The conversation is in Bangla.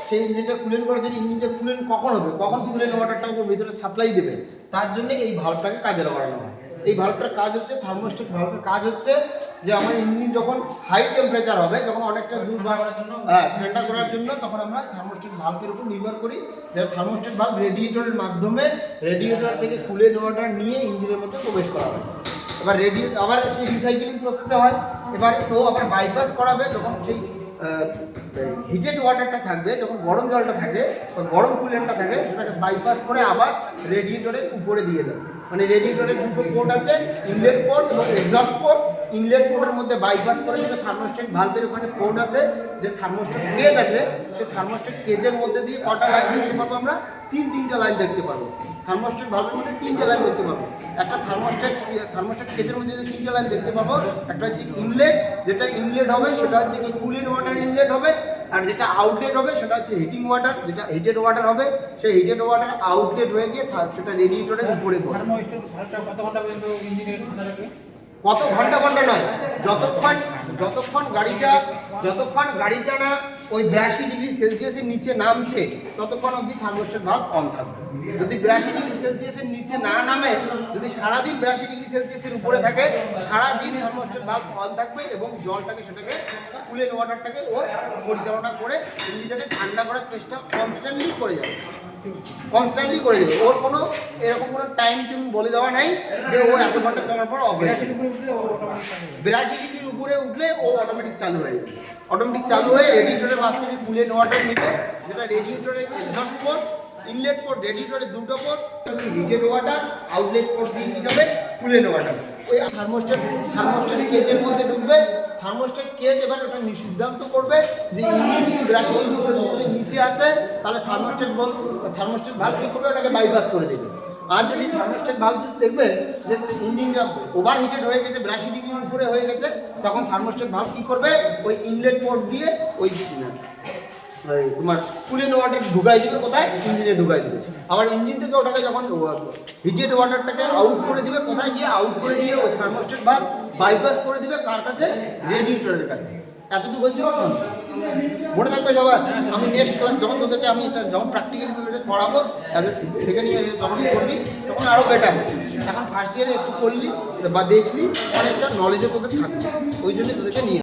সেই ইঞ্জিনটা কুলেন্ট করার জন্য ইঞ্জিনটা কুলেন্ট কখন হবে, কখন কুলেন্ট ওয়াটারটা ভিতরে সাপ্লাই দেবে, তার জন্য এই ভালভটাকে কাজে লাগানো হয়। এই ভালভটার কাজ হচ্ছে, থার্মোস্ট্যাট ভালভের কাজ হচ্ছে যে আমার ইঞ্জিন যখন হাই টেম্পারেচার হবে, যখন অনেকটা দূর ঠান্ডা করার জন্য, তখন আমরা থার্মোস্ট্যাট ভালভের উপর নির্ভর করি। যেটা থার্মোস্ট্যাট ভালভ রেডিয়েটরের মাধ্যমে রেডিয়েটর থেকে কুলেন্ট ওয়াটার নিয়ে ইঞ্জিনের মধ্যে প্রবেশ করা হয়। এবার আবার সেই রিসাইকেলিং প্রসেসে হয়। এবার ও আবার বাইপাস করাবে যখন সেই হিটেড ওয়াটারটা থাকবে, যখন গরম জলটা থাকে বা গরম কুলেন্টটা থাকে, সেটাকে বাইপাস করে আবার রেডিয়েটরের উপরে দিয়ে দেয়। মানে রেডিয়েটরের দুটো পোর্ট আছে, ইনলেট পোর্ট এবং এক্সস্ট পোর্ট। ইনলেট পোর্টের মধ্যে বাইপাস করে দেবে থার্মোস্ট্যাট ভালভের ওখানে পোর্ট আছে, যে থার্মোস্ট্যাট কেজ আছে, সেই থার্মোস্ট্যাট কেজের মধ্যে দিয়ে কটা লাইন দেখতে পাবো আমরা? তিনটা লাইন দেখতে পাবো। থার্মোস্ট্যাট ভালভের মধ্যে 3টে লাইন দেখতে পাবো। একটা থার্মোস্ট্যাট কেজের মধ্যে যে 3টে লাইন দেখতে পাবো, একটা হচ্ছে ইনলেট, যেটা ইনলেট হবে সেটা হচ্ছে কি কুলিং ওয়াটার ইনলেট হবে। আর যেটা আউটলেট হবে সেটা হচ্ছে হিটিং ওয়াটার, যেটা হিটেড ওয়াটার হবে। সেই হিটেড ওয়াটার আউটলেট হয়ে গিয়ে সেটা রেডিয়েটরের উপরে পড়ে। কত ঘন্টা নয়, যতক্ষণ গাড়িটা না ওই 82 ডিগ্রি সেলসিয়াসের নিচে নামছে, ততক্ষণ অবধি থার্মোস্ট্যাট ভালভ অন থাকবে। যদি 82 ডিগ্রি সেলসিয়াসের নিচে না নামে, যদি সারাদিন 82 ডিগ্রি সেলসিয়াসের উপরে থাকে, সারাদিন থার্মোস্ট্যাট ভালভ অন থাকবে এবং জলটাকে সেটাকে কুলেন্ট ওয়াটারটাকে ও পরিচালনা করে ইঞ্জিনটাকে ঠান্ডা করার চেষ্টা কনস্ট্যান্টলি করে যাবে। ওর কোনো এরকম কোনো টাইম বলে দেওয়া নাই যে ও এত ঘন্টা চলার পর অফ হয়ে যাবে। 82 ডিগ্রির উপরে উঠলে ও অটোমেটিক চালু হয়ে যাবে। অটোমেটিক চালু হয়ে রেডিয়েটরের মাছ থেকে কুলেন্ট ওয়াটার নিবে, যেটা রেডিয়েটরের এক্সস্ট পোর্ট, ইনলেট পোর্ট, রেডিয়েটরের দুটো port, heated water, outlet port দিয়ে নিয়ে যাবে কুলেন্ট ওয়াটার। ওই থার্মোস্ট্যাট কেজের মধ্যে ঢুকবে। থার্মোস্ট্যাট কেজ এবার ওটা সিদ্ধান্ত করবে যে ইঞ্জিন যদি 82 ডিগ্রি সেলসিয়াসের নিচে আছে, তাহলে থার্মোস্ট্যাট ভালভ কী করবে, ওটাকে বাইপাস করে দেবে। আর যদি থার্মোস্ট্যাট ভালভ দেখবে যে ইঞ্জিন যা ওভার হিটেড হয়ে গেছে, 82 ডিগ্রির উপরে হয়ে গেছে, তখন থার্মোস্ট্যাট ভালভ কী করবে, ওই ইনলেট পোর্ট দিয়ে ওই তোমার কুলেন্ট ওয়াটার ঢুকাই দিবে। কোথায়? ইঞ্জিনে ঢুকাই দিবে। আবার ইঞ্জিন থেকে ওটাকে যখন হিটেড ওয়াটারটাকে আউট করে দিবে, কোথায় গিয়ে আউট করে দিয়ে ওই থার্মোস্ট্যাট ভালভ বাইপাস করে দিবে কার কাছে? রেডিয়েটরের কাছে। এতটুকু হচ্ছে ফাংশন। মনে থাকবে সবার। আমি নেক্সট ক্লাস যখন তোদেরকে আমি এটা যখন প্র্যাকটিক্যালি তোদেরকে করাবো, অ্যাজ এ সেকেন্ড ইয়ারে যখন করবি, তখন আরও বেটার হবে। এখন ফার্স্ট ইয়ারে একটু করলি বা দেখলি, অনেকটা নলেজে তোদের থাকবে। ওই জন্য তোদেরকে নিয়ে